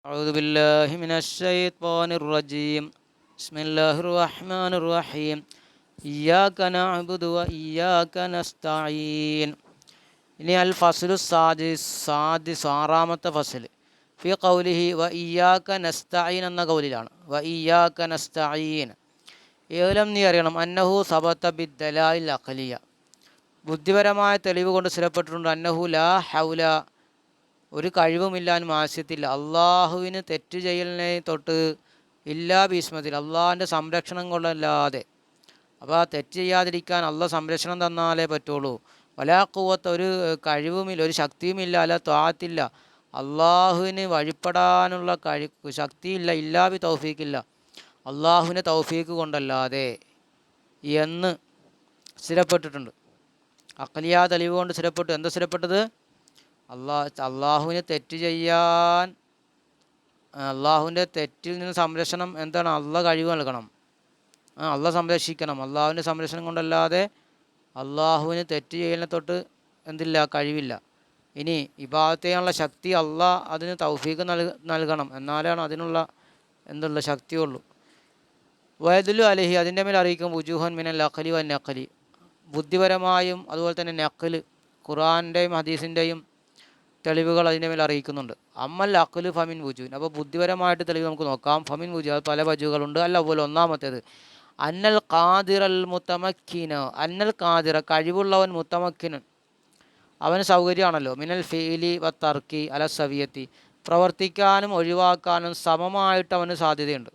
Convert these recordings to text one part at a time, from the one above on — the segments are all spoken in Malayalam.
أعوذ بالله من الشيطان الرجيم بسم الله الرحمن الرحيم إياك نعبد وإياك نستعين ഇനി അൽ ഫസ്ലു സാദിസ് ആറാമത്തെ ഫസ്ൽ ഫി ഖൗലിഹി വ ഇയ്യാക നസ്തഈൻ എന്ന കൗലിലാണ്. വ ഇയ്യാക നസ്തഈൻ ഏലം നീ അറിയണം അന്നഹു സബത ബിദ്ദലായിൽ അഖലിയ ബുദ്ധിപരമായ തെളിവ് കൊണ്ട് സ്ഥിരപ്പെട്ടിട്ടുണ്ട്. അന്നഹു ലാ ഹൗല ഒരു കഴിവുമില്ലാൻ മാസ്യത്തില്ല അള്ളാഹുവിന് തെറ്റ് ചെയ്യലിനെ തൊട്ട് ഇല്ലാ ഭീഷ്മത്തിൽ അള്ളാഹിൻ്റെ സംരക്ഷണം കൊണ്ടല്ലാതെ. അപ്പോൾ ആ തെറ്റ് ചെയ്യാതിരിക്കാൻ അള്ളാഹ് സംരക്ഷണം തന്നാലേ പറ്റുള്ളൂ. വലാഖുവത്ത് ഒരു കഴിവുമില്ല, ഒരു ശക്തിയുമില്ല, അല്ല ത്വാത്തില്ല, അള്ളാഹുവിന് വഴിപ്പെടാനുള്ള ശക്തിയില്ല, ഇല്ലാബി തൗഫീക്കില്ല, അള്ളാഹുവിൻ്റെ തൗഫീക്ക് കൊണ്ടല്ലാതെ എന്ന് സ്ഥിരപ്പെട്ടിട്ടുണ്ട്. അഖലിയാ തെളിവ് കൊണ്ട് സ്ഥിരപ്പെട്ടു. എന്താ സ്ഥിരപ്പെട്ടത്? അള്ളാഹുവിന് തെറ്റ് ചെയ്യാൻ, അള്ളാഹുവിൻ്റെ തെറ്റിൽ നിന്ന് സംരക്ഷണം എന്താണ്? അള്ളാഹ് കഴിവ് നൽകണം, അള്ളാഹ് സംരക്ഷിക്കണം. അള്ളാഹുവിൻ്റെ സംരക്ഷണം കൊണ്ടല്ലാതെ അള്ളാഹുവിന് തെറ്റ് ചെയ്യലിനെ തൊട്ട് എന്തില്ല? കഴിവില്ല. ഇനി ഇബാദത്ത് ചെയ്യാനുള്ള ശക്തി അള്ളാഹ് അതിന് തൗഫീഖ് നൽകണം, എന്നാലാണ് അതിനുള്ള ശക്തിയുള്ളൂ. വയദുല്ലു അലഹി അതിൻ്റെ മേൽ അറിയിക്കും വുജൂഹൻ മിനൽ അഖലി വൻ നഖലി ബുദ്ധിപരമായും അതുപോലെ തന്നെ നഖൽ ഖുർആൻ്റെയും ഹദീസിൻ്റെയും തെളിവുകൾ അതിൻ്റെ മേൽ അറിയിക്കുന്നുണ്ട്. അമ്മൽ അഖ്ലു ഫമിൻ വുജൂൻ. അപ്പോൾ ബുദ്ധിപരമായിട്ട് തെളിവ് നമുക്ക് നോക്കാം. ഫമിൻ വുജൂ അത് പല വജുകളുണ്ട്. അല്ല പോലെ ഒന്നാമത്തേത് അന്നൽ ഖാദിർ അൽ മുത്തമക്കിന അന്നൽ ഖാദിറ കഴിവുള്ളവൻ മുത്തമക്കിനൻ അവന് സൗകര്യമാണല്ലോ. മിനൽ ഫീലി വ തർക്കി അല സവിയത്തി പ്രവർത്തിക്കാനും ഒഴിവാക്കാനും സമമായിട്ട് അവന് സാധ്യതയുണ്ട്.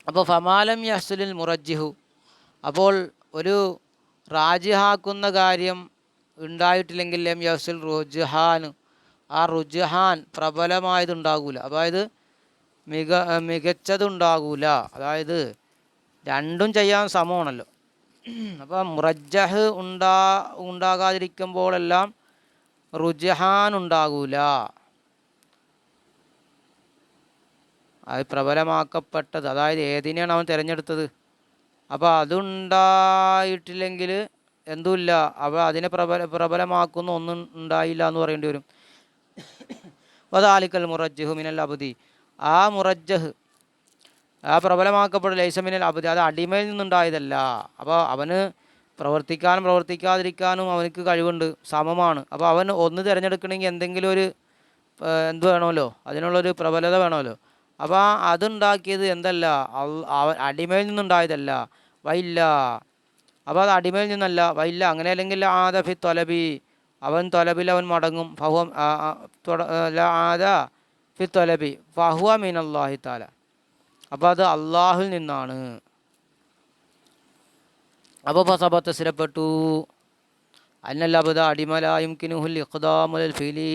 അപ്പോൾ ഫമാലം യഹ്സുലിൽ മുറജ്ജിഹു അപ്പോൾ ഒരു റാജിഹാക്കുന്ന കാര്യം ഉണ്ടായിട്ടില്ലെങ്കിൽ ലം യഹ്സുൽ റുജ്ഹാൻ ആ റുജ്ഹാൻ പ്രബലമായതുണ്ടാകൂല, അതായത് മികച്ചതുണ്ടാകൂല. അതായത് രണ്ടും ചെയ്യാൻ സമമാണല്ലോ. അപ്പോൾ മുറജ്ജഹ് ഉണ്ടാകാതിരിക്കുമ്പോഴെല്ലാം റുജ്ഹാൻ ഉണ്ടാകൂല, അത് പ്രബലമാക്കപ്പെട്ടത്, അതായത് ഏതിനെയാണ് അവൻ തിരഞ്ഞെടുത്തത്. അപ്പോൾ അതുണ്ടായിട്ടില്ലെങ്കിൽ എന്തുമില്ല, അപ്പോൾ അതിനെ പ്രബലമാക്കുന്ന ഒന്നും ഉണ്ടായില്ല എന്ന് പറയേണ്ടി വരും. വദാലിക്കൽ മുറജ്ജഹു മിനൽ അബ്ദി ആ മുറജ്ജഹ് ആ പ്രബലമാക്കപ്പെടും ലൈസ മിനൽ അബ്ദി അത് അടിമയിൽ നിന്നുണ്ടായതല്ല. അപ്പോൾ അവന് പ്രവർത്തിക്കാനും പ്രവർത്തിക്കാതിരിക്കാനും അവനക്ക് കഴിവുണ്ട്, സമമാണ്. അപ്പോൾ അവൻ ഒന്ന് തിരഞ്ഞെടുക്കണമെങ്കിൽ എന്തെങ്കിലും ഒരു എന്ത് വേണമല്ലോ, അതിനുള്ളൊരു പ്രബലത വേണമല്ലോ. അപ്പോൾ അതുണ്ടാക്കിയത് എന്തല്ല, അടിമയിൽ നിന്നുണ്ടായതല്ല. വൈല്ല അപ്പോൾ അത് അടിമയിൽ നിന്നല്ല. വൈല്ല അങ്ങനെ അല്ലെങ്കിൽ ആദ ഫി തൊലബി അവൻ തൊലബിൽ അവൻ മടങ്ങും. ഫഹുവ ആദ ഫി തൊലബി ഫഹുവ മിൻ അല്ലാഹി തആല അപ്പോൾ അത് അള്ളാഹുവിൽ നിന്നാണ്. അപ്പോൾ ഫസബത്ത് സ്ഥിരപ്പെട്ടു അന്നൽ അബ്ദ അടിമലായും കിനുഹുൽ ഇഖ്ദാമുൽ ഫിലി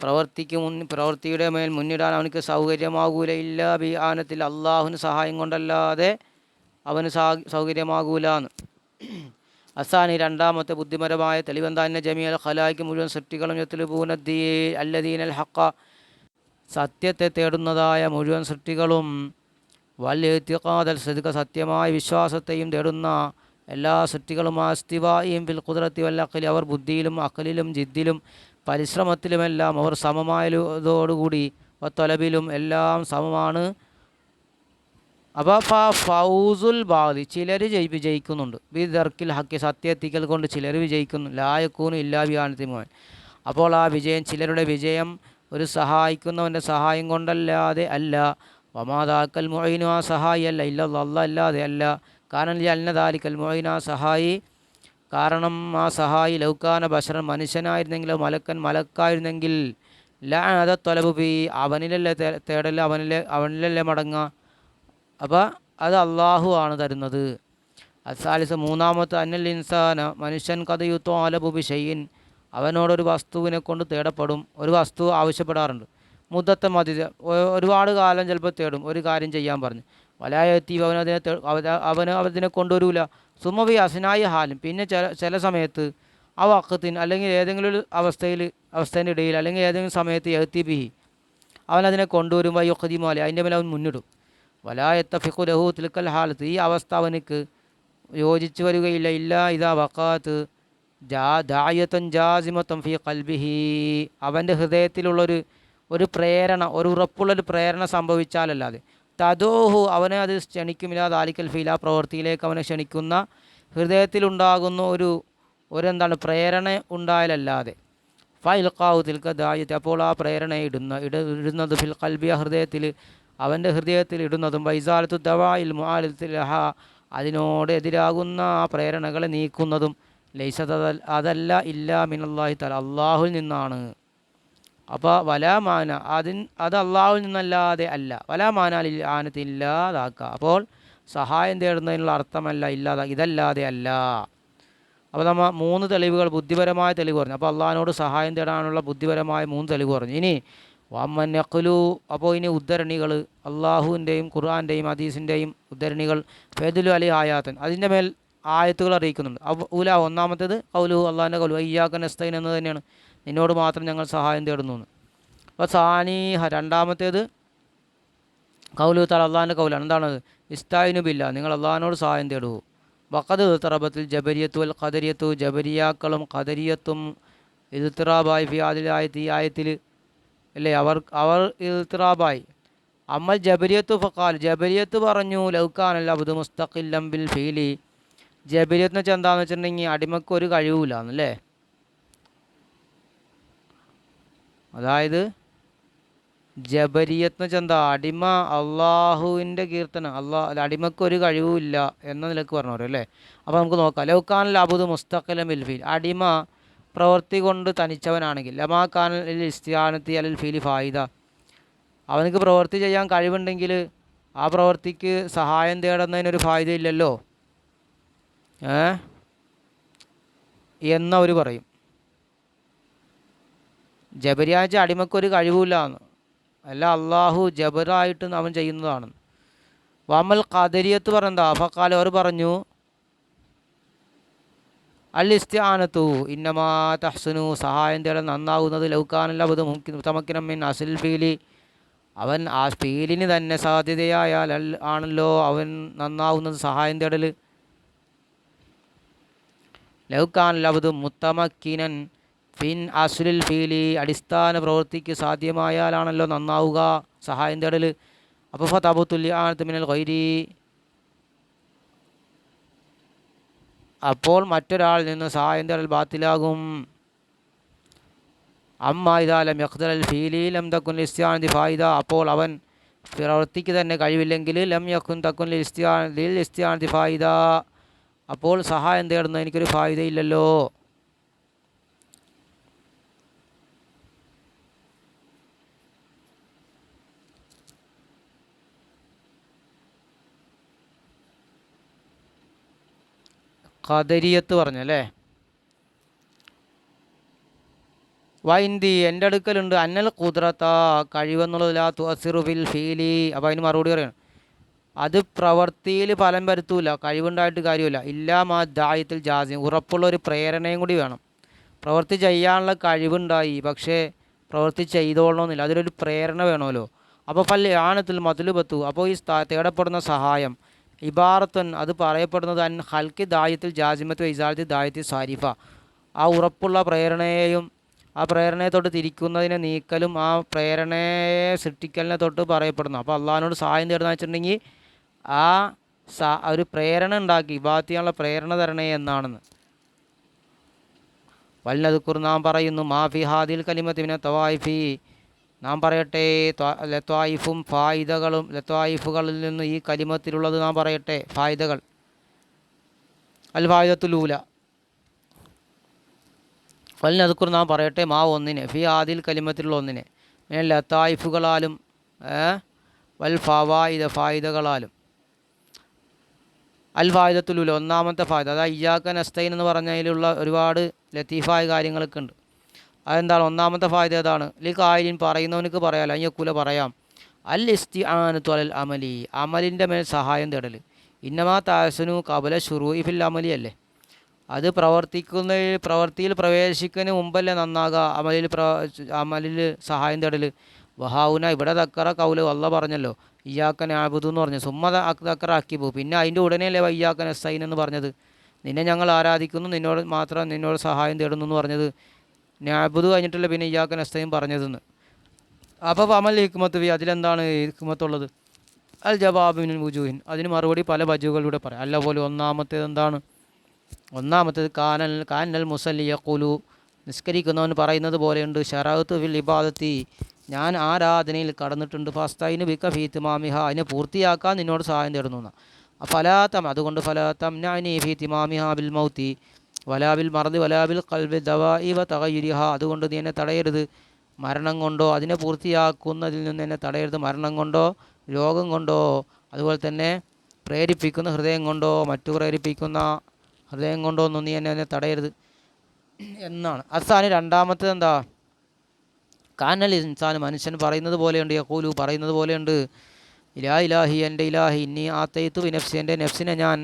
പ്രവൃത്തിയുടെ മേൽ മുന്നിടാൻ അവനക്ക് സൗകര്യമാകൂല. ഇല്ല ബി ആനത്തിൽ അള്ളാഹുവിന് സഹായം കൊണ്ടല്ലാതെ അവന് സൗകര്യമാകൂലാന്ന്. അസാനി രണ്ടാമത്തെ ബുദ്ധിപരമായ തെളിവെന്താ ജമീഅൽ ഖലായിക്ക് മുഴുവൻ സൃഷ്ടികളും യത്ലുബൂനദ്ദീ അല്ലദീനൽ ഹഖ സത്യത്തെ തേടുന്നതായ മുഴുവൻ സൃഷ്ടികളും വൽ ഇഅ്തിഖാദൽ സിദ്ഖ സത്യമായ വിശ്വാസത്തെയും തേടുന്ന എല്ലാ സൃഷ്ടികളും ആസ്തിവായും ഫിൽ ഖുദ്റത്തി വൽ അഖ്ലി അവർ ബുദ്ധിയിലും അഖലിലും ജിദ്ദിലും പരിശ്രമത്തിലുമെല്ലാം അവർ സമമായതോടുകൂടി വത്തൊലബിലും എല്ലാം സമമാണ്. അപ്പോൾ ഫൗസുൽ ബാദി ചിലർ വിജയിക്കുന്നുണ്ട്. ബി ദർക്കിൽ ഹക്കി സത്യത്തിക്കൽ കൊണ്ട് ചിലർ വിജയിക്കുന്നു. ലായക്കൂനും ഇല്ലാ ബിയാനത്തിമോൻ അപ്പോൾ ആ വിജയം ചിലരുടെ വിജയം ഒരു സഹായിക്കുന്നവൻ്റെ സഹായം കൊണ്ടല്ലാതെ അല്ല. വമാതാക്കൽ മൊയ്നു ആ സഹായി അല്ല, ഇല്ല അല്ലാതെ അല്ല. കാരണം അന്നദാലിക്കൽ മൊയ്ന ആ സഹായി കാരണം ആ സഹായി ലൗക്കാന ബഷറൻ മനുഷ്യനായിരുന്നെങ്കിലോ മലക്കായിരുന്നെങ്കിൽ ലാഅത തൊലബു ബി അവനിലല്ലേ തേടല്, അവനിലല്ലേ മടങ്ങുക. അപ്പോൾ അത് അള്ളാഹു ആണ് തരുന്നത്. അസാലിസ് മൂന്നാമത്തെ അന്നൽ ഇൻസാന മനുഷ്യൻ കഥയുത്തോ അലബുബി ഷെയ്യിൻ അവനോടൊരു വസ്തുവിനെ കൊണ്ട് തേടപ്പെടും, ഒരു വസ്തു ആവശ്യപ്പെടാറുണ്ട്. മുദ്ദത്തെ മതി ഒരുപാട് കാലം ചിലപ്പോൾ തേടും ഒരു കാര്യം ചെയ്യാൻ പറഞ്ഞ്. വലായത്തി അവന് അതിനെ കൊണ്ടുവരൂല. സുമവി അസിനായി ഹാലും പിന്നെ ചില സമയത്ത് ആ വക്കത്തിന് അല്ലെങ്കിൽ ഏതെങ്കിലും ഒരു അവസ്ഥേൻ്റെ ഇടയിൽ അല്ലെങ്കിൽ ഏതെങ്കിലും സമയത്ത് എത്തി ബിഹി അവനതിനെ കൊണ്ടുവരും. വയ്യൊക്കതിമാലെ അതിൻ്റെ മേലെ അവൻ മുന്നിടും. വലായത്തഫിഖു ലഹു തിൽക്കൽ ഹാലത്ത് ഈ അവസ്ഥ അവനക്ക് യോജിച്ചു വരികയില്ല. ഇല്ല ഇതാ വക്കാത്ത് ദായത്തൻ ജാസിമത്തൻ ഫി ഖൽബിഹി അവൻ്റെ ഹൃദയത്തിലുള്ളൊരു ഒരു പ്രേരണ, ഒരു ഉറപ്പുള്ളൊരു പ്രേരണ സംഭവിച്ചാലല്ലാതെ. തദോഹു അവനെ അത് ക്ഷണിക്കുമില്ല, ദാലിക്കൽ ഫീൽ ആ പ്രവൃത്തിയിലേക്ക് അവനെ ക്ഷണിക്കുന്ന ഹൃദയത്തിലുണ്ടാകുന്ന ഒരെന്താണ് പ്രേരണ ഉണ്ടായാലല്ലാതെ. ഫൈൽഖാവു തിൽക്ക ദായത്ത് അപ്പോൾ ആ പ്രേരണ ഇടുന്നത് ഫിൽ ഖൽബി ഹൃദയത്തിൽ, അവൻ്റെ ഹൃദയത്തിൽ ഇടുന്നതും വൈസാലത്തു ദവായിൽ മുആലിലഹ അതിനോട് എതിരാകുന്ന ആ പ്രേരണകളെ നീക്കുന്നതും ലൈസത് അതല്ല ഇല്ലാ മിനല്ലാഹി തആല അള്ളാഹുവിൽ നിന്നാണ്. അപ്പോൾ വലാമാന അത് അള്ളാഹുവിൽ നിന്നല്ലാതെ അല്ല. വലാമാനാലിൽ ആനത്ത് ഇല്ലാതാക്കുക, അപ്പോൾ സഹായം തേടുന്നതിനുള്ള അർത്ഥമല്ല ഇതല്ലാതെ അല്ല. അപ്പോൾ നമ്മൾ 3 തെളിവുകൾ, ബുദ്ധിപരമായ തെളിവ് പറഞ്ഞു. അപ്പോൾ അള്ളാഹിനോട് സഹായം തേടാനുള്ള ബുദ്ധിപരമായ 3 തെളിവ് പറഞ്ഞു. ഇനി വമ്മൻ യഖ്ലു, അപ്പോൾ ഇനി ഉദ്ധരണികൾ, അള്ളാഹുവിൻ്റെയും ഖുർആൻ്റെയും ഹദീസിൻ്റെയും ഉദ്ധരണികൾ, ഫേദുലു അലി ആയാത്തൻ അതിൻ്റെ മേൽ ആയത്തുകൾ അറിയിക്കുന്നുണ്ട്. ഒന്നാമത്തേത് കൗലു അള്ളാഹിൻ്റെ കൗലു ഇയ്യാക നസ്തഈൻ എന്ന് തന്നെയാണ്, നിന്നോട് മാത്രം ഞങ്ങൾ സഹായം തേടുന്നു. അപ്പോൾ സാനീഹ രണ്ടാമത്തേത് കൗലു തആല അള്ളാഹിൻ്റെ കൗലാണ്. എന്താണത്? ഇസ്തായിനു ബില്ലാ, നിങ്ങൾ അള്ളാഹിനോട് സഹായം തേടൂ. വഖദ് തറബത്തിൽ ജബരിയത്തു വൽ ഖദരിയത്തു, ജബരിയാക്കളും ഖദരിയത്തും ഇൽത്തിറാബായി ഫി ആദിലായത്ത്, ഈ ആയത്തിൽ അല്ലേ അവർ ഇൽത്തിറാബായി. അമ്മൽ ജബരിയത്തു ഫഖാൽ, ജബരിയത്ത് പറഞ്ഞു ലൗകാനൽ അബ്ദു മുസ്തഖില്ലം ബിൽ ഫീലി, ജബരിയത്ത് എന്ന് വെച്ചാൽ എന്താണെന്ന് വെച്ചിട്ടുണ്ടെങ്കിൽ അടിമക്ക് ഒരു കഴിവില്ല എന്നല്ലേ. അതായത് ജബരിയത്ത് എന്ന് വെച്ചാൽ എന്താ, അടിമ അള്ളാഹുവിൻ്റെ കീർത്തനം, അടിമക്കൊരു കഴിവുമില്ല എന്ന നിലക്ക് പറഞ്ഞവരും അല്ലേ. അപ്പോൾ നമുക്ക് നോക്കാം. ലൗകാനൽ അബ്ദു മുസ്തഖില്ലം ബിൽ ഫീൽ, അടിമ പ്രവൃത്തി കൊണ്ട് തനിച്ചവനാണെങ്കിൽ, ലമാ കാനൽ ഇസ്തിആനത്തി അലൽ ഫീലി ഫായിദ, അവനക്ക് പ്രവൃത്തി ചെയ്യാൻ കഴിവുണ്ടെങ്കിൽ ആ പ്രവൃത്തിക്ക് സഹായം തേടുന്നതിനൊരു ഫായിദ ഇല്ലല്ലോ എന്നവർ പറയും. ജബരിയാച്ച അടിമക്കൊരു കഴിവില്ല എന്ന് അല്ല, അള്ളാഹു ജബറായിട്ട് അവൻ ചെയ്യുന്നതാണ്. വമൽ ഖദരിയത്ത് പറഞ്ഞെന്താ, ഫഖാല അവർ പറഞ്ഞു അൽ ഇസ്തിആനത്തു ഇന്നമാ തഹ്സുനു, സഹായം തേടൽ നന്നാവുന്നത് ലൗകാനൽ അബ്ദു മുതമക്കിനം മിൻ അസ്ൽ ഫീലി, അവൻ ആ ഫീലിന് തന്നെ സാധ്യതയായാൽ ആണല്ലോ അവൻ നന്നാവുന്നത് സഹായം തേടൽ. ലൗകാനൽ അബ്ദു മുതമക്കിനൻ ഫിൻ അസ്ലിൽ ഫീലി, അടിസ്ഥാന പ്രവൃത്തിക്ക് സാധ്യമായാലാണല്ലോ നന്നാവുക സഹായം തേടൽ. അപ്പോൾ ഫതബത്തുൽ ഇആനത്ത് മിനൽ ഗൈരി, അപ്പോൾ മറ്റൊരാളിൽ നിന്ന് സഹായം തേടൽ ബാത്തിലാകും. അമ്മ ഇദാ ലം യഖ്ദറൽ ഫീലി ലം തകുൻ ലിസ്തിആനതി ഫായിദ, അപ്പോൾ അവൻ പ്രവൃത്തിക്ക് തന്നെ കഴിവില്ലെങ്കിൽ ലം യകുൻ തകുൻ ലിൽ ഇസ്തിആനതി ഫായിദ, അപ്പോൾ സഹായം തേടുന്ന എനിക്കൊരു ഫായിദയില്ലല്ലോ. ഖദരിയത്ത് പറഞ്ഞല്ലേ. വൈന്തി എൻ്റെ അടുക്കലുണ്ട് അന്നൽ ഖുദ്റത്ത കഴിവെന്നുള്ളതിലാ തുഅസിറു ഫിൽ ഫീലി, അപ്പോൾ അതിന് മറുപടി പറയണം, അത് പ്രവൃത്തിയിൽ ഫലം വരുത്തൂല, കഴിവുണ്ടായിട്ട് കാര്യമില്ല. ഇല്ലാ മാ ദായത്തിൽ ജാസിം, ഉറപ്പുള്ള ഒരു പ്രേരണയും കൂടി വേണം. പ്രവൃത്തി ചെയ്യാനുള്ള കഴിവുണ്ടായി, പക്ഷേ പ്രവൃത്തി ചെയ്തോളണമെന്നില്ല, അതിലൊരു പ്രേരണ വേണമല്ലോ. അപ്പോൾ ഫൽ ആനത്തുൽ മത്ലുബത്തു, അപ്പോൾ ഈ തേടപ്പെടുന്ന സഹായം ഇബാറത്തുൻ അത് പറയപ്പെടുന്നത് അൻ ഹൽക്കി ദായത്തിൽ ജാസിമത്ത് ഇസാലത്തി ദായത്തിൽ സാരിഫ, ആ ഉറപ്പുള്ള പ്രേരണയെയും ആ പ്രേരണയെ തൊട്ട് തിരിക്കുന്നതിനെ നീക്കലും ആ പ്രേരണയെ സൃഷ്ടിക്കലിനെ തൊട്ട് പറയപ്പെടുന്നു. അപ്പോൾ അള്ളാഹിനോട് സഹായം തേടുന്ന വെച്ചിട്ടുണ്ടെങ്കിൽ ആ ഒരു പ്രേരണ ഉണ്ടാക്കി ഇബാദത്ത് ചെയ്യാനുള്ള പ്രേരണ തരണേ എന്നാണെന്ന്. വൽനദ്കുർ നാം പറയുന്നു മാഫി ഹാദിൽ കലിമത്തിനെ തവായിഫി, നാം പറയട്ടെ ലത്വായിഫും ഫായിദകളും, ലത്വായിഫുകളിൽ നിന്ന് ഈ കലിമത്തിലുള്ളത് നാം പറയട്ടെ ഫായിദകൾ. അൽ ഫായിദത്തുലൂല, വൽനദ്കുർ നാം പറയട്ടെ മാ ഒന്നിനെ, ഫി ആദിൽ കലിമത്തിലുള്ള ഒന്നിനെ, ലത്തായിഫുകളാലും വൽ ഫവായിദ ഫായിദകളാലും. അൽ ഫായിദത്തുലൂല ഒന്നാമത്തെ ഫായിദ, അതായത് ഇയ്യാക നസ്തഈൻ എന്ന് പറഞ്ഞതിലുള്ള ഒരുപാട് ലത്തീഫായ കാര്യങ്ങളൊക്കെ ഉണ്ട്. അതെന്താണ് ഒന്നാമത്തെ ഫായിദ? ഏതാണ്? കായിലിൻ പറയുന്നവനക്ക് പറയാലോ, അയ്യക്കുല പറയാം, അൽ ഇസ്തിആനത്തു അലൽ അമലി, അമലിൻ്റെ മേൽ സഹായം തേടൽ. ഇന്നമാ തഹ്സുനു ഖബല ശുറൂഇ ഫിൽ അമലി അല്ലേ, അത് പ്രവൃത്തിയിൽ പ്രവേശിക്കുന്നതിന് മുമ്പല്ലേ നന്നാകുക അമലിൽ സഹായം തേടൽ. വഹാവുന ഇവിടെ തക്കറ കൗല് അല്ലാഹ് പറഞ്ഞല്ലോ ഇയ്യാക നഅ്ബുദു എന്ന് പറഞ്ഞു, സുമ്മ തക്കറ അക്കിബു, പിന്നെ അതിൻ്റെ ഉടനെയല്ലേ ഇയ്യാക നസ്തഈൻ എന്ന് പറഞ്ഞത്, നിന്നെ ഞങ്ങൾ ആരാധിക്കുന്നു, നിന്നോട് സഹായം തേടുന്നു എന്ന് പറഞ്ഞത്. നഅ്ബുദു കഴിഞ്ഞിട്ടല്ലേ പിന്നെ ഇയ്യാക നസ്തഈൻ പറഞ്ഞതെന്ന്. അപ്പോൾ അമൽ ഹിക്മത്ത് വി അതിലെന്താണ് ഹിക്മത്തുള്ളത്? അൽ ജവാബിൻ വുജൂഹിൻ അതിന് മറുപടി പല വജുകളിലൂടെ പറയാം. അല്ല പോലെ ഒന്നാമത്തേത് എന്താണ്? ഒന്നാമത്തേത് കാനൽ മുസല്ലി യഖൂലു നിസ്കരിക്കുന്നവൻ പറയുന്നത് പോലെയുണ്ട് ഷറഅത്തു ഫിൽ ഇബാദത്തി ഞാൻ ആരാധനയിൽ കടന്നിട്ടുണ്ട് ഫസ്തൈനു ബിക ഫീ തിമാമിഹ അതിനെ പൂർത്തിയാക്കാൻ നിന്നോട് സഹായം തേടുന്നു. ഫലാത്തം അതുകൊണ്ട് ഫലാത്തം നഅനി ഫീ തിമാമിഹ ബിൽ മൗത്തി വലാ ബിൽ മർദി വലാ ബിൽ ഖൽബി ദവാഇ വ തഗയ്യുരിഹ അതുകൊണ്ട് നീ എന്നെ തടയരുത് മരണം കൊണ്ടോ അതിനെ പൂർത്തിയാക്കുന്നതിൽ നിന്ന് എന്നെ തടയരുത് മരണം കൊണ്ടോ രോഗം കൊണ്ടോ അതുപോലെ തന്നെ പ്രേരിപ്പിക്കുന്ന ഹൃദയം കൊണ്ടോ മറ്റു പ്രേരിപ്പിക്കുന്ന ഹൃദയം കൊണ്ടോ ഒന്നും നീ എന്നെ തടയരുത് എന്നാണ്. അസാനി രണ്ടാമത്തേത് എന്താ? കാനൽ ഇൻസാൻ മനുഷ്യൻ പറയുന്നത് പോലെയുണ്ട് യഖൂലു പറയുന്നത് പോലെയുണ്ട് ഇലാ ഇലാഹി എൻ്റെ ഇലാഹി ഇന്നി ആത്തൈത്തു ബിനഫ്സി എൻ്റെ നഫ്സിനെ ഞാൻ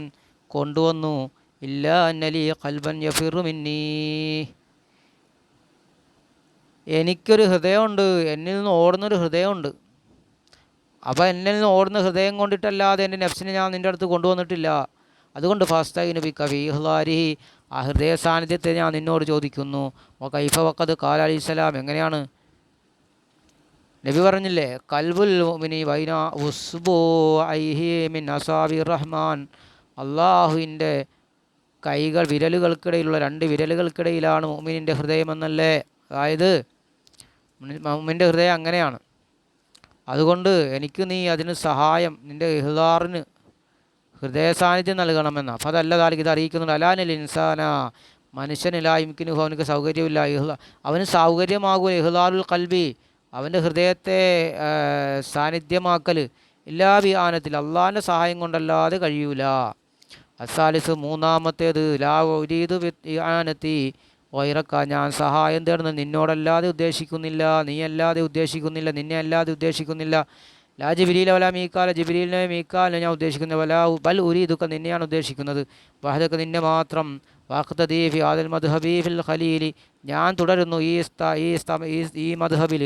കൊണ്ടുവന്നു ഇല്ല അന്നലി ഖൽബൻ യഫിറു മിന്നീ എനിക്കൊരു ഹൃദയമുണ്ട് എന്നിൽ നിന്ന് ഓടുന്നൊരു ഹൃദയമുണ്ട്. അപ്പോൾ എന്നിൽ നിന്ന് ഓടുന്ന ഹൃദയം കൊണ്ടിട്ടല്ലാതെ എൻ്റെ നഫ്സിനെ ഞാൻ നിൻ്റെ അടുത്ത് കൊണ്ടുവന്നിട്ടില്ല. അതുകൊണ്ട് ഫസ്തൈനു ബിക ഫീ ഇഹ്ലാരിഹി ആ ഹൃദയ സാന്നിധ്യത്തെ ഞാൻ നിന്നോട് ചോദിക്കുന്നു. കൈഫ വഖദ് ഖാല അലൈഹിസ്സലാം എങ്ങനെയാണ് നബി പറഞ്ഞില്ലേ കൽബുൽ മുഅ്മിനി ബൈന ഉസ്ബുഅൈഹി മിൻ അസാബിർ റഹ്മാൻ അള്ളാഹുവിൻ്റെ കൈകൾ വിരലുകൾക്കിടയിലുള്ള രണ്ട് വിരലുകൾക്കിടയിലാണ് മുഅ്മിനിൻ്റെ ഹൃദയമെന്നല്ലേ. അതായത് മുഅ്മിൻ്റെ ഹൃദയം അങ്ങനെയാണ്. അതുകൊണ്ട് എനിക്ക് നീ അതിന് സഹായം നിൻ്റെ ഇഹ്ലാറിന് ഹൃദയ സാന്നിധ്യം നൽകണമെന്ന അപ്പോൾ അതല്ല താലിക്ക് ഇത് അറിയിക്കുന്നുണ്ട്. അലാനിൽ ഇൻസാന മനുഷ്യനിലായിമിക്കിനു അവനക്ക് സൗകര്യമില്ല അവന് സൗകര്യമാകും ഇഹ്ലാറുൽ കൽബി അവൻ്റെ ഹൃദയത്തെ സാന്നിധ്യമാക്കൽ എല്ലാ വിആനത്തിൽ അള്ളാഹിൻ്റെ സഹായം കൊണ്ടല്ലാതെ കഴിയൂല. അസാലിസ് മൂന്നാമത്തേത് ലാ ഉരീദു ബിആനത്തി വൈറക്ക ഞാൻ സഹായം തേടുന്നത് നിന്നോടല്ലാതെ ഉദ്ദേശിക്കുന്നില്ല നീ അല്ലാതെ ഉദ്ദേശിക്കുന്നില്ല നിന്നെ അല്ലാതെ ഉദ്ദേശിക്കുന്നില്ല. ലാ ജിബ്രീല വല മീക്കാല ജിബ്രീലിനെ മീക്കാലിനെ ഞാൻ ഉദ്ദേശിക്കുന്നത് വലാ ബൽ ഉരീദുക നിന്നെയാണ് ഉദ്ദേശിക്കുന്നത് വഹദക നിന്നെ മാത്രം വഖ്തദീ ഫി ആദൽ മദ്ഹബി ഫിൽ ഖലീലി ഞാൻ തുടരുന്നു ഈ മദ്ഹബിൽ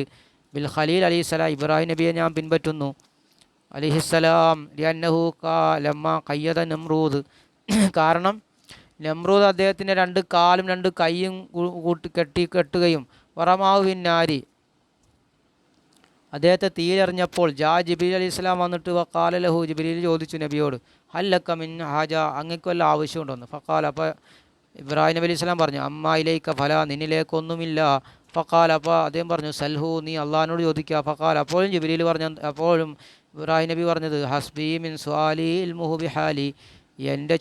ബിൽ ഖലീൽ അലൈഹിസ്സലാം ഇബ്രാഹിം നബിയെ ഞാൻ പിൻപറ്റുന്നു അലൈഹിസ്സലാം ലിഅന്നഹു ലമ്മ ഖയ്യദ നമ്രൂദ് കാരണം നമ്രൂദ് അദ്ദേഹത്തിൻ്റെ രണ്ട് കാലും രണ്ട് കൈയും കെട്ടുകയും വറമാഹു ഫിന്നാരി അദ്ദേഹത്തെ തീരെറിഞ്ഞപ്പോൾ ജിബ്രീൽ അലൈഹി സ്വലാം വന്നിട്ട് വഖാല ലഹു ജിബ്രീൽ ചോദിച്ചു നബിയോട് ഹല്ലക മിൻ ഹാജ അങ്ങക്ക് വല്ല ആവശ്യമുണ്ടോന്ന്. ഫഖാൽ അപ്പോൾ ഇബ്രാഹിം നബി അലൈഹി സ്വലാം പറഞ്ഞു അമ്മ ഇലൈക ഫല നിന്നിലേക്കൊന്നുമില്ല. ഫഖാൽ അപ്പോൾ അദ്ദേഹം പറഞ്ഞു സൽഹു നീ അള്ളാഹിനോട് ചോദിക്കുക. ഫഖാൽ അപ്പോഴും ജിബ്രീൽ അപ്പോഴും ഇബ്രാഹിം നബി പറഞ്ഞത് ഹസ്ബി മിൻ സ്വാലി ഇൽമുഹു ബിഹാലി എൻ്റെ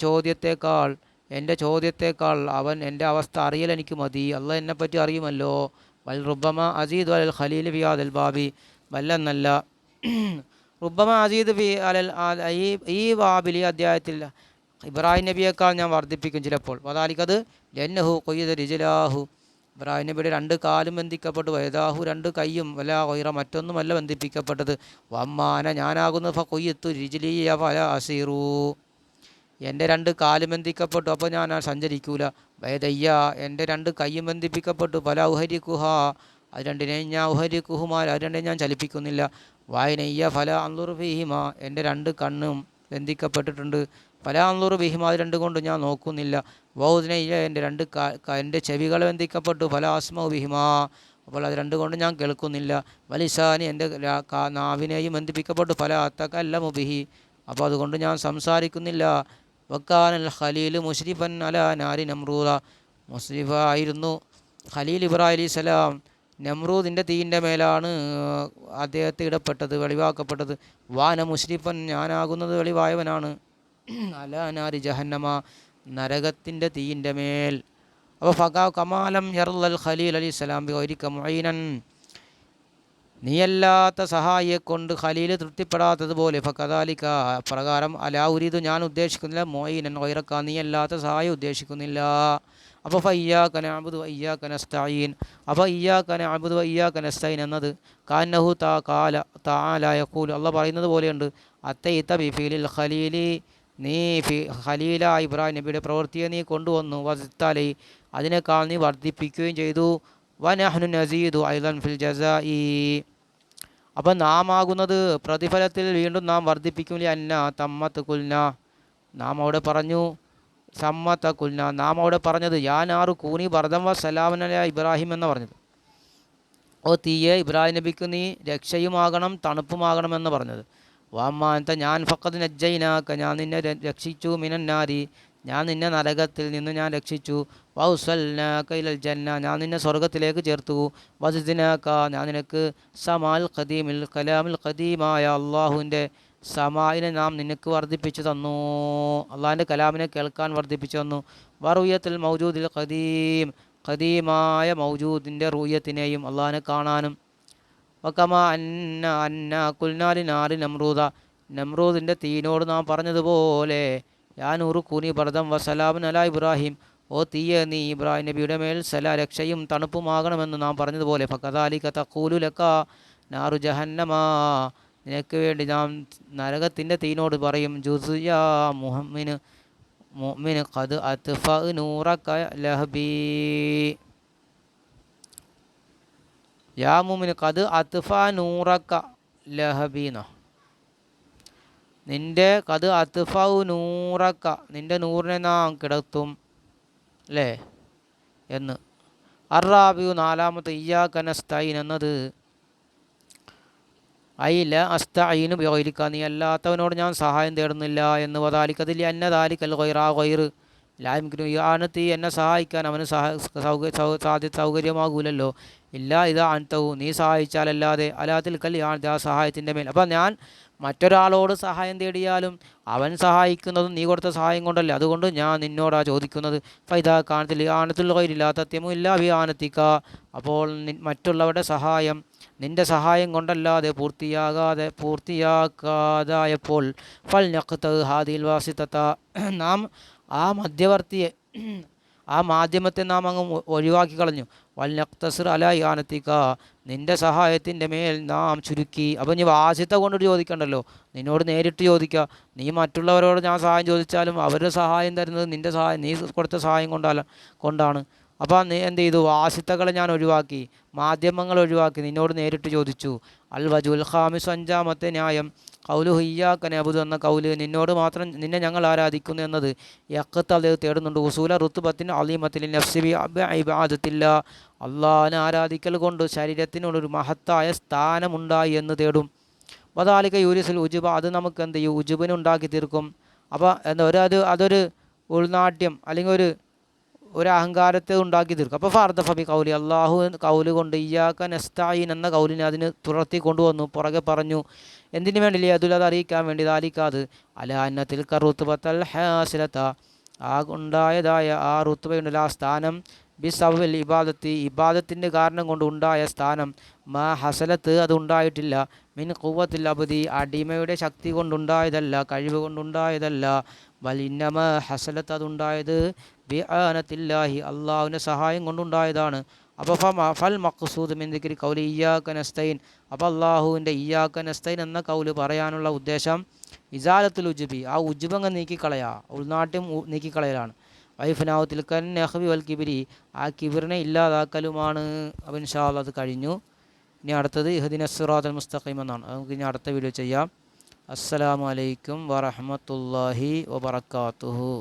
ചോദ്യത്തേക്കാൾ അവൻ എൻ്റെ അവസ്ഥ അറിയൽ എനിക്ക് മതി. അള്ളാഹ് എന്നെപ്പറ്റി അറിയുമല്ലോ. വൽ റുബ്ബമ അസീദ് അൽ ഖലീൽ ഫി ആദൽ ബാബി വല്ലെന്നല്ല റുബ്ബമ അസീദ് ഫി അലൽ ഈ ബാബിൽ ഈ അധ്യായത്തിൽ ഇബ്രാഹിം നബിയേക്കാൾ ഞാൻ വർദ്ധിപ്പിക്കും ചിലപ്പോൾ. വദാലിക്കത് ലന്നഹു കൊയ്ത റിജലാഹു ഇബ്രാഹിം നബിയുടെ രണ്ട് കാലും ബന്ധിക്കപ്പെട്ടു വയദാഹു രണ്ട് കൈയും വല കൊയ്റ മറ്റൊന്നുമല്ല ബന്ധിപ്പിക്കപ്പെട്ടത്. വമ്മാന ഞാനാകുന്നു ഫ കൊയ്യത്തു റിജലിയ ഫല അസീറു എൻ്റെ രണ്ട് കാലും ബന്ധിക്കപ്പെട്ടു അപ്പോൾ ഞാൻ സഞ്ചരിക്കൂല. വയദയ്യ എൻ്റെ രണ്ട് കൈയും ബന്ധിപ്പിക്കപ്പെട്ടു പല ഉഹരിക്കുഹ അത് രണ്ടിനെയും ഞാൻ ഉഹരിക്കുഹുമാർ അത് രണ്ടിനെയും ഞാൻ ചലിപ്പിക്കുന്നില്ല. വായനയ്യ ഫല അൻളുറു ഫീഹിമ എൻ്റെ രണ്ട് കണ്ണും ബന്ധിക്കപ്പെട്ടിട്ടുണ്ട് ഫല അൻളുറു ബിഹിമ അത് രണ്ട് കൊണ്ട് ഞാൻ നോക്കുന്നില്ല. വൗദ്നയ്യ എൻ്റെ എൻ്റെ ചെവികൾ ബന്ധിക്കപ്പെട്ടു ഫല അസ്മഉ ബിഹിമ അപ്പോൾ അത് രണ്ട് കൊണ്ട് ഞാൻ കേൾക്കുന്നില്ല. വലിസാനി എൻ്റെ നാവിനെയും ബന്ധിപ്പിക്കപ്പെട്ടു ഫല അത്തകല്ലമു ബിഹി അപ്പോൾ അതുകൊണ്ട് ഞാൻ സംസാരിക്കുന്നില്ല. വക്കാനൽ ഖലീൽ മുശ്രിഫൻ അല നാരി നമ്രൂദ മുസ്രിഫായിരുന്നു ഖലീൽ ഇബ്രാഹിം അലൈഹി സ്വലാം നമ്രൂദിൻ്റെ തീയിൻ്റെ മേലാണ് അദ്ദേഹത്തെ ഇടപെട്ടത് വെളിവാക്കപ്പെട്ടത്. വാന മുശ്രിഫൻ ഞാനാകുന്നത് വെളിവായവനാണ് അല നാരി ജഹന്നമ നരകത്തിൻ്റെ തീയിൻ്റെ മേൽ. അപ്പോൾ ഫഖാ കമാലം യർലൽ ഖലീൽ അലൈഹി സ്വലാം ബി ഗൈരിക മുഈനൻ നീയല്ലാത്ത സഹായിയെ കൊണ്ട് ഖലീൽ തൃപ്തിപ്പെടാത്തതുപോലെ ഫകദാലിക പ്രകാരം അലാ ഉരീദു ഞാൻ ഉദ്ദേശിക്കുന്നില്ല മുഈനൻ ഗൈറക നീയല്ലാത്ത സഹായം ഉദ്ദേശിക്കുന്നില്ല. അപ്പോൾ ഫഇയ്യാക നഅ്ബുദു വഇയ്യാക നസ്തഈൻ അപ്പോൾ ഇയ്യാക നഅ്ബുദു വഇയ്യാക നസ്തഈൻ എന്നത് കാന്നഹു തആല യഖൂൽ അല്ലാഹ് പറയുന്നത് പോലെയുണ്ട് അത്തൈത ബിഫിലിൽ ഖലീലി നീ ഖലീല ഇബ്രാഹിം നബിയുടെ പ്രവൃത്തിയെ നീ കൊണ്ടുവന്നു വസിത്തലൈ അതിനേക്കാൾ നീ വർദ്ധിപ്പിക്കുകയും ചെയ്തു. വനഹ്നു നസീദു ഐദൻ ഫിൽ ജസാഇ അപ്പം നാം ആകുന്നത് പ്രതിഫലത്തിൽ വീണ്ടും നാം വർദ്ധിപ്പിക്കും. അന്ന തമ്മത്ത് കുൽന നാം അവിടെ പറഞ്ഞു സമ്മത്ത കുൽന നാം അവിടെ പറഞ്ഞത് യാനാറു കൂനി ബർദം വ സലാമൻ അല ഇബ്രാഹിം എന്ന് പറഞ്ഞത്. ഓ തീയെ ഇബ്രാഹിം നബിക്ക് നീ രക്ഷയുമാകണം തണുപ്പുമാകണമെന്ന് പറഞ്ഞത്. വാമ്മാനത്ത ഞാൻ ഫഖദ് നജ്ജൈനാക്ക ഞാൻ നിന്നെ രക്ഷിച്ചു മിനന്നാരി ഞാൻ നിന്നെ നരകത്തിൽ നിന്ന് ഞാൻ രക്ഷിച്ചു. വൗസൽനാക്ക ഇലൽ ജന്ന ഞാൻ നിന്നെ സ്വർഗത്തിലേക്ക് ചേർത്തു. വസിദിനാക്ക ഞാൻ നിനക്ക് സമാൽ ഖദീമിൽ കലാമിൽ ഖദീമായ അള്ളാഹുവിൻ്റെ സമായിനെ നാം നിനക്ക് വർദ്ധിപ്പിച്ചു തന്നു. അള്ളാഹിൻ്റെ കലാമിനെ കേൾക്കാൻ വർദ്ധിപ്പിച്ചു തന്നു. വറുയത്തിൽ മൗജൂദിൽ ഖദീം ഖദീമായ മൗജൂദിൻ്റെ റൂയത്തിനെയും അള്ളാഹിനെ കാണാനും. വക്കമ അന്ന കുൽനാലി നാരി നമ്രൂദ നമ്രൂദിൻ്റെ തീനോട് നാം പറഞ്ഞതുപോലെ യാ നൂറു കൂനി ബർദം വസലാമൻ അല ഇബ്രാഹിം ഓ തീയ നീ ഇബ്രാഹിം നബിയുടെ മേൽ രക്ഷയും തണുപ്പുമാകണമെന്ന് നാം പറഞ്ഞതുപോലെ ഫകദാലിക തഖൂലു ലക നാറു ജഹന്നമ നിനക്ക് വേണ്ടി നാം നരകത്തിൻ്റെ തീനോട് പറയും ജുസിയ മുഅ്മിൻ ഖദ് അത്ഫ നൂറക ലഹബി യാ മുഅ്മിൻ ഖദ് അത്ഫ നൂറക ലഹബീന നിൻ്റെ കത് അത്ഫൗ നൂറക്ക നിൻ്റെ നൂറിനെ നാം കിടത്തും അല്ലേ എന്ന്. അറാബിയു നാലാമത്തെ ഇയ്യാക നസ്തഈൻ എന്നത് ഐല അസ്തഈനു ബിഗൈരിക നീ അല്ലാത്തവനോട് ഞാൻ സഹായം തേടുന്നില്ല എന്ന്. വദാലിക്കതിൽ അന്ന ദാലിക്കൽ ഗൈറാ ഗൈർ ലായംകിനു യാനത്തി എന്നെ സഹായിക്കാൻ അവന് സൗകര്യമാകൂലല്ലോ. ഇല്ല ഇതാ അൻതവു നീ സഹായിച്ചാലല്ലാതെ അലാത്തിൽ കല്യാൺ ആ സഹായത്തിൻ്റെ മേൽ. അപ്പം ഞാൻ മറ്റൊരാളോട് സഹായം തേടിയാലും അവൻ സഹായിക്കുന്നതും നീ കൊടുത്ത സഹായം കൊണ്ടല്ലേ. അതുകൊണ്ട് ഞാൻ നിന്നോടാ ചോദിക്കുന്നത്. ഫൈദാ കാണത്തിൽ ആനത്തുൽ ഗൈരില്ല തത്യമു ഇല്ല ബി ആനത്തിക്ക അപ്പോൾ മറ്റുള്ളവരുടെ സഹായം നിൻ്റെ സഹായം കൊണ്ടല്ലാതെ പൂർത്തിയാക്കാതായപ്പോൾ ഫൽ നഖ്ത ഹാദിൽ വാസിത്തത നാം ആ മധ്യവർത്തിയെ ആ മാധ്യമത്തെ നാം അങ്ങ് ഒഴിവാക്കി കളഞ്ഞു. വൽ നഖ്തസിർ അല യാനത്തിക്ക നിൻ്റെ സഹായത്തിൻ്റെ മേൽ നാം ചുരുക്കി. അപ്പം നീ വാസിത്ത കൊണ്ടിട്ട് ചോദിക്കണ്ടല്ലോ, നിന്നോട് നേരിട്ട് ചോദിക്കുക. നീ മറ്റുള്ളവരോട് ഞാൻ സഹായം ചോദിച്ചാലും അവരുടെ സഹായം തരുന്നത് നിൻ്റെ സഹായം നീ കൊടുത്ത സഹായം കൊണ്ടാണ്. അപ്പോൾ നീ എന്ത് ചെയ്തു? വാസിത്തകളെ ഞാൻ ഒഴിവാക്കി, മാധ്യമങ്ങൾ ഒഴിവാക്കി, നിന്നോട് നേരിട്ട് ചോദിച്ചു. അൽ വജുൽ ഖാമിസ് അഞ്ചാമത്തെ ന്യായം കൗലു ഇയ്യാക നഅ്ബുദു എന്ന കൗല് നിന്നോട് മാത്രം നിന്നെ ഞങ്ങൾ ആരാധിക്കുന്നു എന്നത് യഖ്തദി തേടുന്നുണ്ട് ഉസൂല റുത്ബത്തിൻ അലീമത്തിൽ നഫ്സി ബി ഇബാദത്തില്ല അള്ളാഹിനെ ആരാധിക്കൽ കൊണ്ട് ശരീരത്തിനൊരു മഹത്തായ സ്ഥാനമുണ്ടായി എന്ന് തേടും. വദാലിക യൂരിസുൽ ഉജുബ അത് നമുക്ക് എന്ത് ചെയ്യും? ഉജുബിനുണ്ടാക്കി തീർക്കും. അപ്പോൾ എന്താ അതൊരു ഉൾനാട്യം അല്ലെങ്കിൽ ഒരു അഹങ്കാരത്തെ ഉണ്ടാക്കി തീർക്കും. അപ്പോൾ ഫർദഫബി കൗലി അള്ളാഹു കൗല് കൊണ്ട് ഇയ്യാക നസ്തഈൻ എന്ന കൗലിനെ അതിന് തുടർത്തി കൊണ്ടുവന്നു. പുറകെ പറഞ്ഞു എന്തിനു വേണ്ടിയില്ലേ? അതുലത് അറിയിക്കാൻ വേണ്ടി. ദാലിക്കാത് അല അന്നത്തിൽ കറുത്തുബത്തൽ ഹാസിലത്ത ആ ഉണ്ടായതായ ആ റുത്തുബയുണ്ടല്ല ആ സ്ഥാനം ബിസവൽ ഇബാദത്തിൻ്റെ കാരണം കൊണ്ട് ഉണ്ടായ സ്ഥാനം മാ ഹസലത്ത് അത് ഉണ്ടായിട്ടില്ല മിൻ ഖുവത്തിൽ അബ്ദി അടിമയുടെ ശക്തി കൊണ്ടുണ്ടായതല്ല, കഴിവ് കൊണ്ടുണ്ടായതല്ല. വലിന്നമ ഹസലത്ത് അതുണ്ടായത് ബി ആനത്തില്ലാഹി അള്ളാഹുവിൻ്റെ സഹായം കൊണ്ടുണ്ടായതാണ്. അപ്പോൾ ഫൽ മഖ്സൂദ് മിൻ ദിക്രി കൗലി ഇയ്യാക നസ്തഈൻ അപ്പോൾ അള്ളാഹുവിൻ്റെ ഇയ്യാക നസ്തഈൻ എന്ന കൗല് പറയാനുള്ള ഉദ്ദേശം ഇസാലത്തുൽ ഉജ്ബി ആ ഉജ്ബങ്ങ് ഉൾനാട്യം നീക്കിക്കളയലാണ്. വൈഫനാവത്തിൽ കൻ നഹ്വി വൽ കിബിരി ആ കിബിറിനെ ഇല്ലാതാക്കലുമാണ്. അപ്പോൾ ഇൻഷാ അല്ലാഹ് അത് കഴിഞ്ഞു. ഇനി അടുത്തത് ഇഹ്ദിനസ് സിറാത്തൽ മുസ്തഖീം എന്നാണ്. നമുക്ക് ഇനി അടുത്ത വീഡിയോ ചെയ്യാം. അസ്സലാമു അലൈക്കും വറഹ്മത്തുള്ളാഹി വബറകാതുഹു.